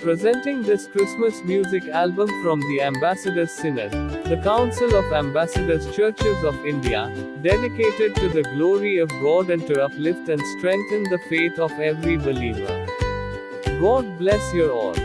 Presenting this Christmas music album from the Ambassadors Synod, the Council of Ambassadors Churches of India, dedicated to the glory of God and to uplift and strengthen the faith of every believer. God bless you all.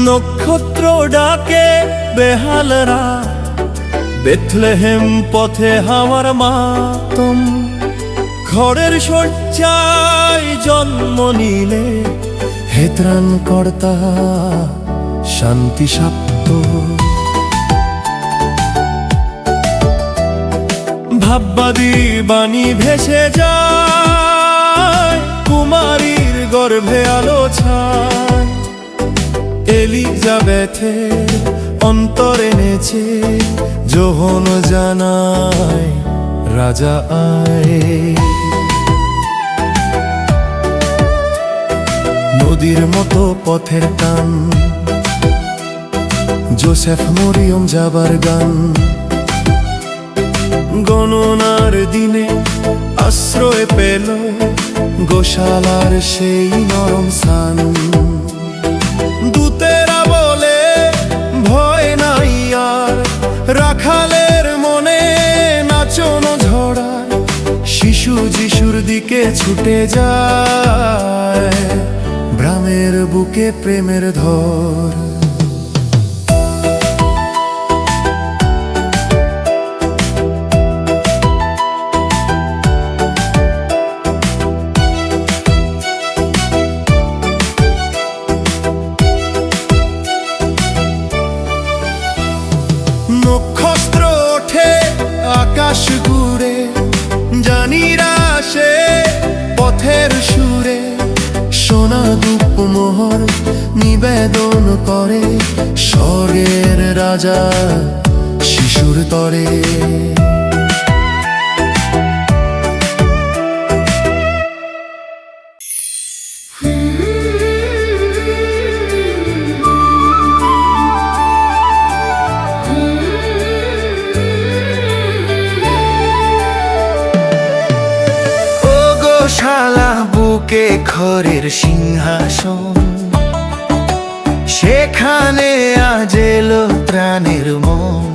নক্ষত্র ডাকে বেহালরা, Bethlehem পথে হাওয়ার মাতম। ঘরের শয্যায় জন্ম নিলে হে ত্রাণকর্তা শান্তি সাপ্ত। ভাববাদী বাণী ভেসে যায়, কুমারীর গর্ভে আলো ছায়। এলিজাবেথের অন্তর এনেছে যোহন জানায়, রাজা আয়। নদীর মতো পথের টান, যোসেফ মরিয়ম যাবার গান। গণনার দিনে আশ্রয় পেল গোশালার সেই নরম স্থান। দূতেরা বলে ভয় নাই আর, রাখালের মনে নাচনো ঝড়ায়। শিশু যিশুর দিকে ছুটে যায়, ভ্রমের বুকে প্রেমের ধর। নক্ষত্র ওঠে আকাশ ঘুরে, জানিরা সে পথের সুরে। সোনা ধূপ মোহর নিবেদন করে, স্বর্গের রাজা শিশুর তরে। শালা বুকে খড়ের সিংহাসন, সেখানে আজ এলো ত্রাণের মন।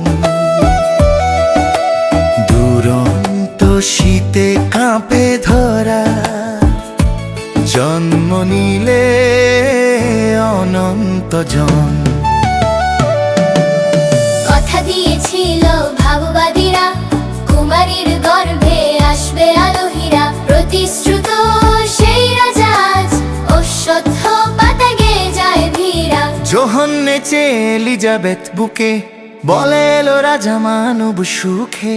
দুরন্ত শীতে কাঁপে ধরা, জন্ম নিলে অনন্ত জন। কথা দিয়েছিল ভাববাদীরা, কুমারীর গর্ভে আসবে আলোহীরা। প্রতিশ্রুত সেই রাজা আজ অশ্বত্থ পাতা গেয়ে যায় ধীরা। যোহন নেচে এলিজাবেথ বুকে, বলে এলো রাজা মানব সুখে।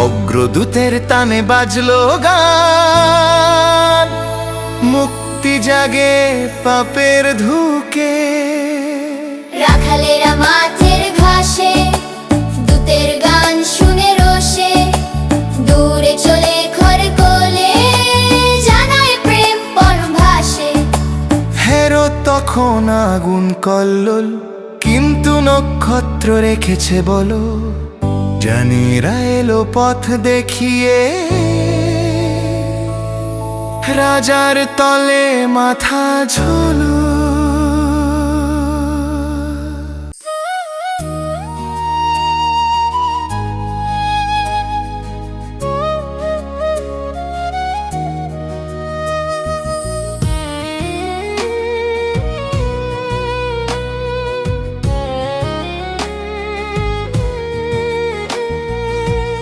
অগ্রদূতের তানে বাজলো গান, মুক্তি জাগে পাপের ধুকে। রাখালেরা মাঠের ঘাসে, দূতের গান শুনে রোষে। দূরে চলে ঘর কোলে, জানায় প্রেম পরভাসে। হেরো তখন আগুন কল্লোল, কিন্তু নক্ষত্র রেখেছে বলো। জানিরা এলো পথ দেখিয়ে, রাজার তলে মাথা ঝোলো।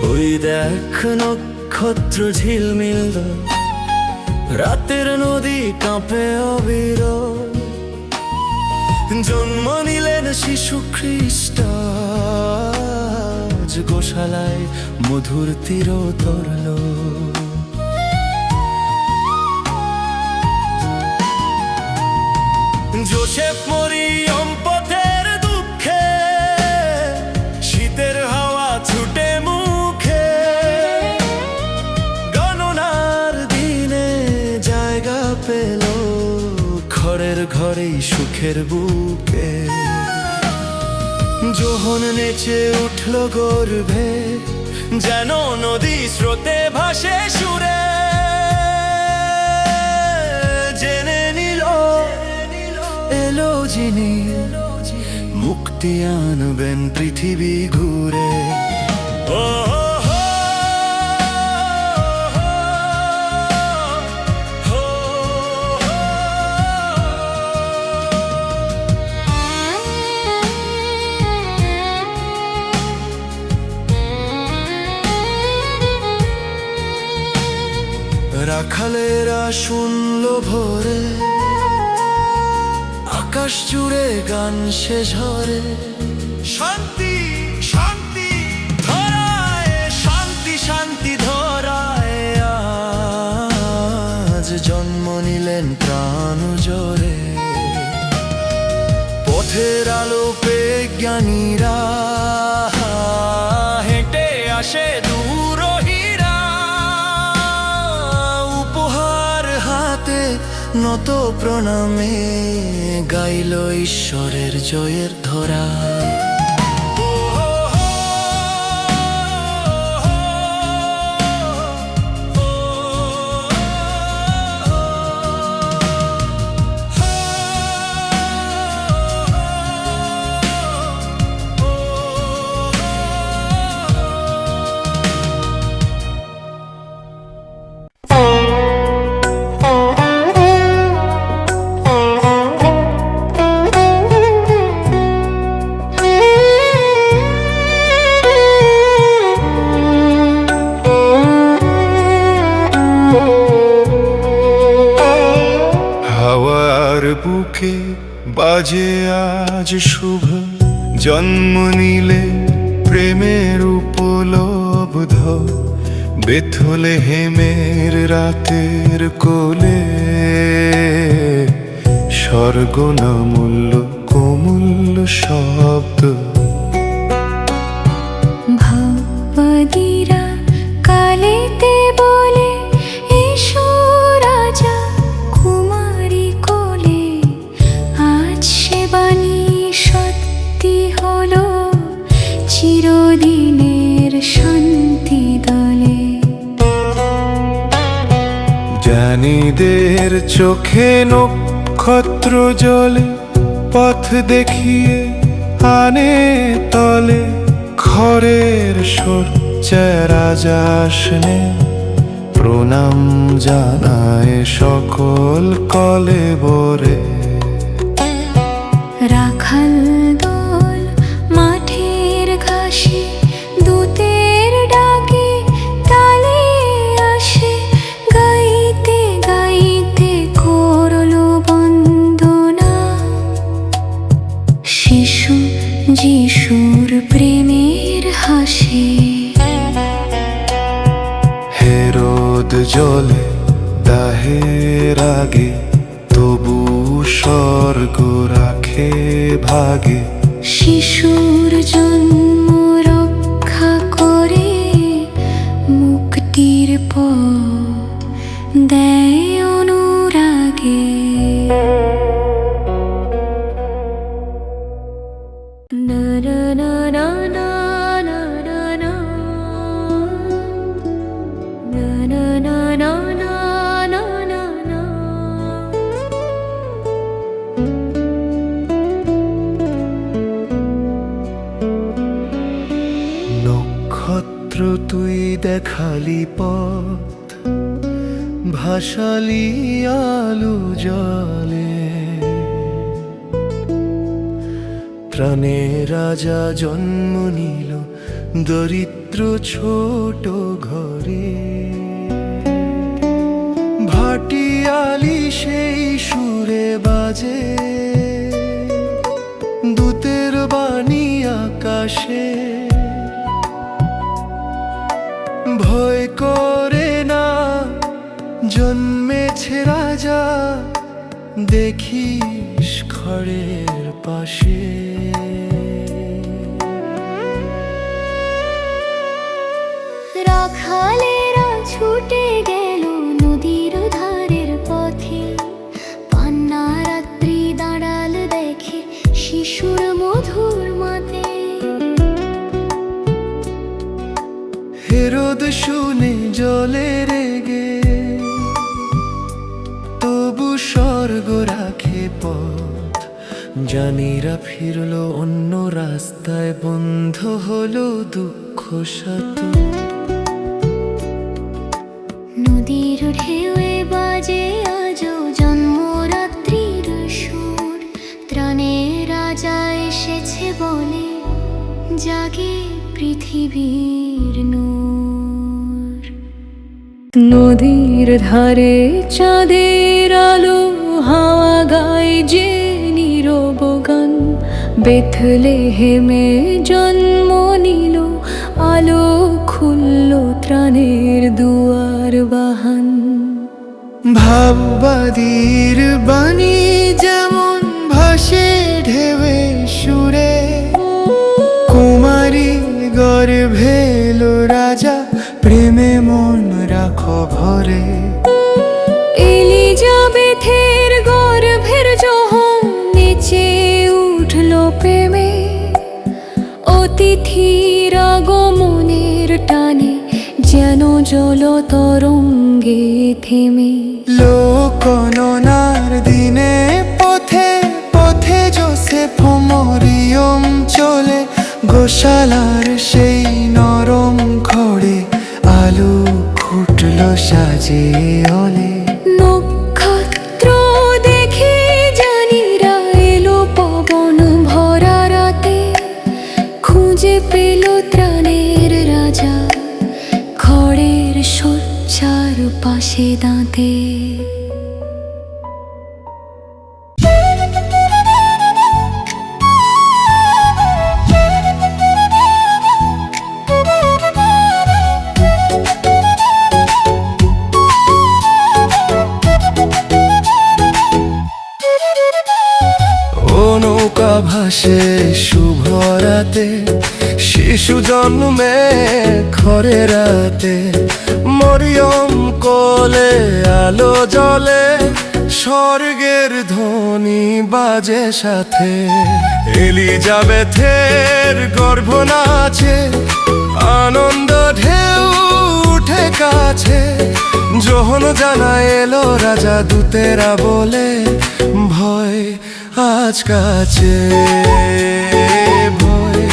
ওই দেখ নক্ষত্র ঝিলমিল দোল, রাতের নদী কাঁপে অবিরল। জন্ম নিলেন শিশু খ্রিস্ট, আজ গোশালায় মধুর তীর তরল। যোসেফ মরিয়ম পথের দুঃখে, শীতের হাওয়া ছুটে মুখে। গণনার দিনে জায়গা পেল ঘরের ঘরেই সুখের বুকে। যোহন নেচে উঠল গর্ভে, যেন নদী স্রোতে ভাসে সুরে। জেনে নিল এলো যিনি, মুক্তি আনবেন পৃথিবী ঘুরে। ও রাখালেরা শুনল ভোরে, আকাশ জুড়ে গান সে ঝরে। শান্তি শান্তি ধরায়, শান্তি শান্তি ধরায়, আজ জন্ম নিলেন প্রাণ জোরে। পথের আলো পেয়ে জ্ঞানীরা হেঁটে আসে দূরহীরা। উপহার হাতে নত প্রণামে, গাইল ঈশ্বরের জয়ের ধরা। বুকে বাজে আজ শুভ, জন্ম নিলে প্রেমের উপলব্ধ। বেথলেহেমের রাতের কোলে, স্বর্গ না মূল্য কমূল্য শব্দ। ভাবদিরা কালেতে বলে, এসো রাজা কুমারী কোলে। আজ সে বাণী সত্যি হলো, চিরদিনের শান্তি দলে। জ্ঞানীদের চোখে নক্ষত্র জলে, পথ দেখিয়ে আনে তলে। খড়ের শয্যায় রাজা আসনে, প্রণাম জানায় সকল কলে বরে। রাখাল দল মাঠের ঘাসে, দূতের ডাকে তালে আসে। গাইতে গাইতে করলো বন্দনা, শিশু যিশুর প্রেমের হাসি। হেরোদ জলে দাহের আগে, তবু স্বর্গ রাখে ভাগে। শিশুর জন্ম রক্ষা করে, মুক্তির পথ দেয় অনুরাগে। না না না না না না না না না না না না না না না। নক্ষত্র তুই দেখালি পথ, ভাসালি আলো জলে। প্রাণে রাজা জন্ম নিল দরিদ্র ছোট ঘরে। ভাটিয়ালি সেই সুরে বাজে, দূতের বাণী আকাশে। ভয় করে না, জন্মেছে রাজা, দেখিস খড়ের পাশে। রাখালেরা ছুটে গেল নদীর ধারের পথে, পান্না রাত্রি দাঁড়াল শিশুর মধুর মাতে। হেরোদ শুনে জলে রেগে, তবু স্বর্গ রাখে পথ। জানিরা ফিরল অন্য রাস্তায়, বন্ধ হলো দুঃখ সাথ। নদীর ঢেউয়ে বাজে আজও জন্মরাত্রির সুর। ত্রাণের রাজা এসেছে বলে জাগে পৃথিবীর নূর। নদীর ধারে চাঁদের আলো, হাওয়া গায় যে নীরব গান। বেথলেহেমে জন্ম নিল, আলো খুলল ত্রাণের দুয়ার বাহান। ভাববাদীর বাণী যেমন ভাসে ঢেউে সুরে, কুমারী গর্ভে এলো রাজা, প্রেমে মন রাখো ভরে। এলিজাবেথের গর্ভের জহম নেচে উঠল প্রেমে। অতিথির আগমনের টানে যেন জল তরঙ্গে থেমে। লোকনার দিনে পথে পথে যোসেফ মরিয়ম চলে, গোশালার সেই নরম ঘরে আলো ফুটল সাজে অলে। নক্ষত্র দেখে জানিরা এলো পবন ভরা রাতে, খুঁজে পেল ত্রাণের রাজা খড়ের শয্যার পাশে দাঁতে। ও নৌকা ভাসে শুভ রাতে, শিশু জন্মে খরে রাতে। মরিয়ম কোলে আলো জ্বলে, স্বর্গের ধ্বনি বাজে সাথে। এলিজাবেথের গর্ভ নাচে, আনন্দ ঢেউ উঠে কাছে। যখন জানা এলো রাজা দূতেরা বলে, ভয় আজ কাছে, ভয়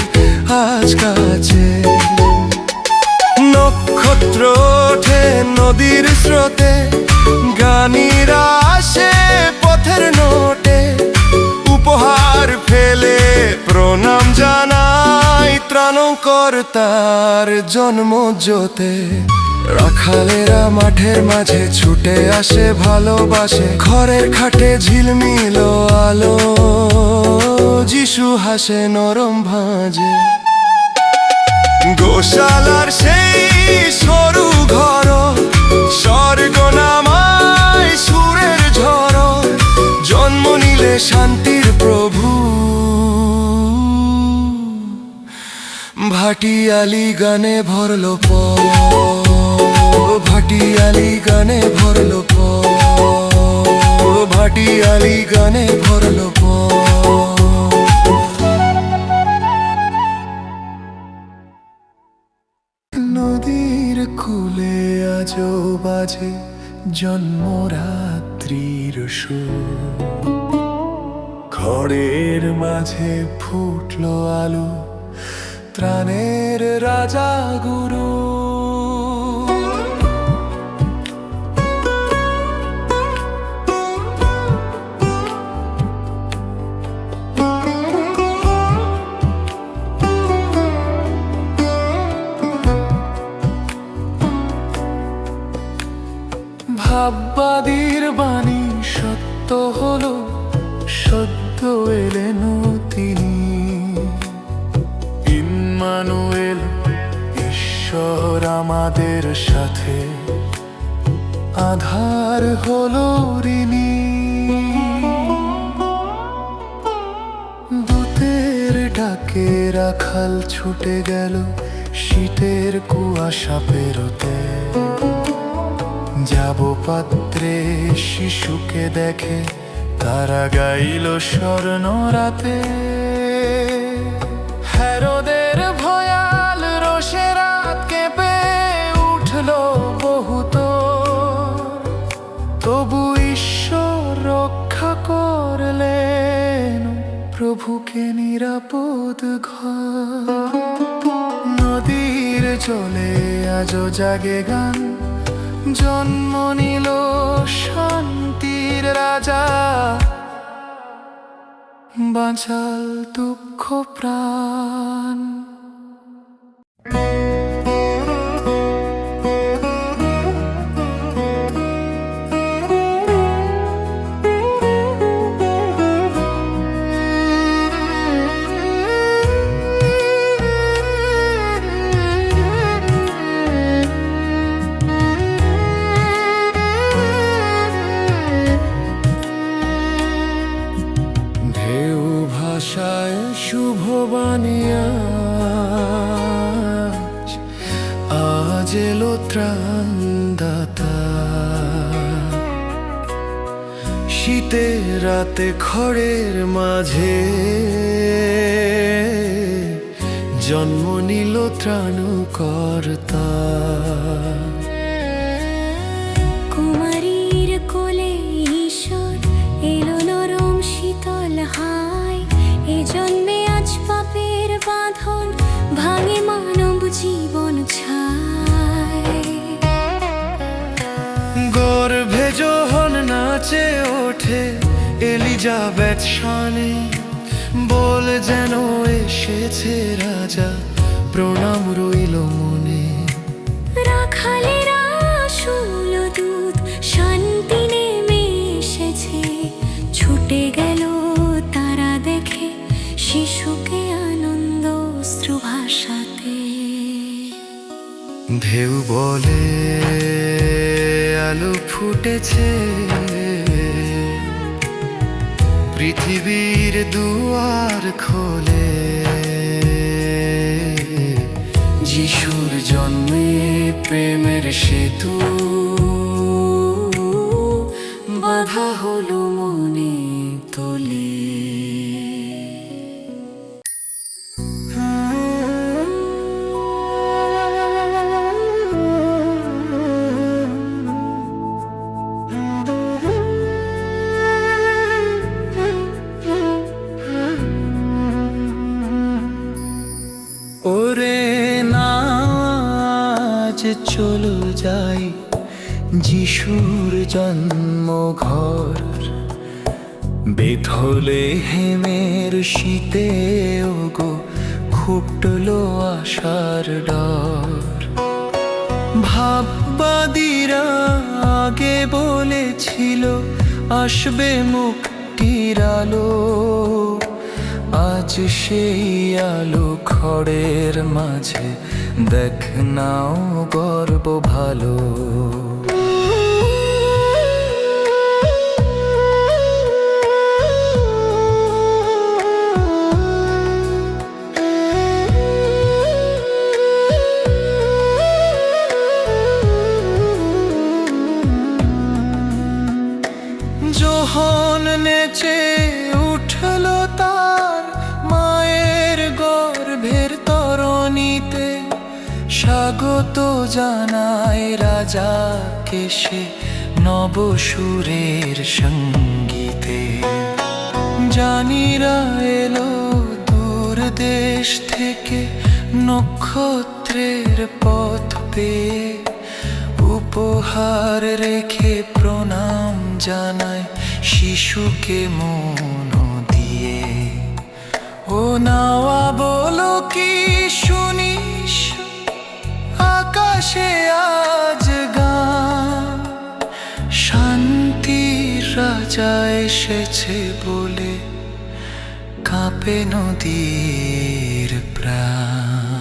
আজ কাছে। নক্ষত্র ওঠে নদীর স্রোতে, গানীরা আসে পথের নোটে। উপহার ফেলে প্রণাম জানাই ত্রাণকর্তার জন্মজ্যোতে। রাখালেরা মাঠের মাঝে ছুটে আসে ভালোবাসে, ঘরের খাটে ঝিলমিল আলো। যিশু হাসে নরম ভাঁজে, গোশালার সেই সরু ঘর, স্বর্গ নামায় সুরের ঝড়। জন্ম নিলে শান্তির প্রভু, ভাটিয়ালি গানে ভরল পথ, ভাটিয়ালি গানে ভরল পথ, ভাটিয়ালি গানে ভরল পথ। নদীর কূলে আজও বাজে জন্মরাত্রির সুর। খড়ের মাঝে ফুটলো আলো, ত্রাণের রাজা গুরু। ভাববাদীর বাণী সত্য হলো, সত্য এলেন তিনি। ইম্মানুয়েল, ঈশ্বর আমাদের সাথে, আধার হলো ঋণী। দূতের ডাকে রাখাল ছুটে গেল, শীতের কুয়াশা পেরোতে। যাব পাত্রে শিশুকে দেখে, তারা গাইল স্বর্ণ রাতে, হেরোদের ভয়াল রোষে রাত কেঁপে উঠল বহুত, তবু ঈশ্বর রক্ষা করলেন প্রভুকে নিরাপদ ঘর। নদীর জলে আজও জাগে গান, জন্ম নিল শান্তির রাজা, বাঁচাল দুঃখ প্রাণ। ঢেউ ভাষায় শুভ বানিয়া আজ এলো ত্রাণদাতা, শীতের রাতে খড়ের মাঝে জন্ম নিল ত্রাণকর্তা। কুমারীর কোলে ঈশ্বর এলো নরম শীতল হায়, এ জন্মে আজ পাপের বাঁধন ভাঙে মানব জীবন ছায়। গর্ভে যখন নাচে ওঠে এলিজাবেথ শানে, বল যেন এসেছে রাজা, প্রণাম রইল মনে। রাখালেরা শুনল দূত, শান্তি নেমে এসেছে, ছুটে গেল তারা দেখে শিশুকে আনন্দ অশ্রু ভাষাতে। ঢেউ বলে আলো ফুটেছে, পৃথিবীর দুয়ার খোলে, যিশুর জন্মে প্রেমের সেতু বাধা হলো মনে তোলে। ওরে নাচ চলো যাই যিশুর জন্মঘর, বেথলেহেমের শীতে ওগো ফুটল আশার ডর। ভাববাদীরা আগে বলেছিল আসবে মুক্তির আলো, আজ সেই আলো খড়ের মাঝে দেখ নাও গর্ব ভালো। যখন নেচে উঠল তার মায়ের গর্ভের তরণীতে, স্বাগত জানায় রাজাকে সে নবসুরের সঙ্গীতে। জানিরা এলো দূর দেশ থেকে নক্ষত্রের পথ পেয়ে, উপহার রেখে প্রণাম জানায় শিশুকে মন দিয়ে। ও নাওয়া বলো কি শুনিস আকাশে আজ গান, শান্তির রাজা এসেছে বলে কাঁপে নদীর প্রাণ।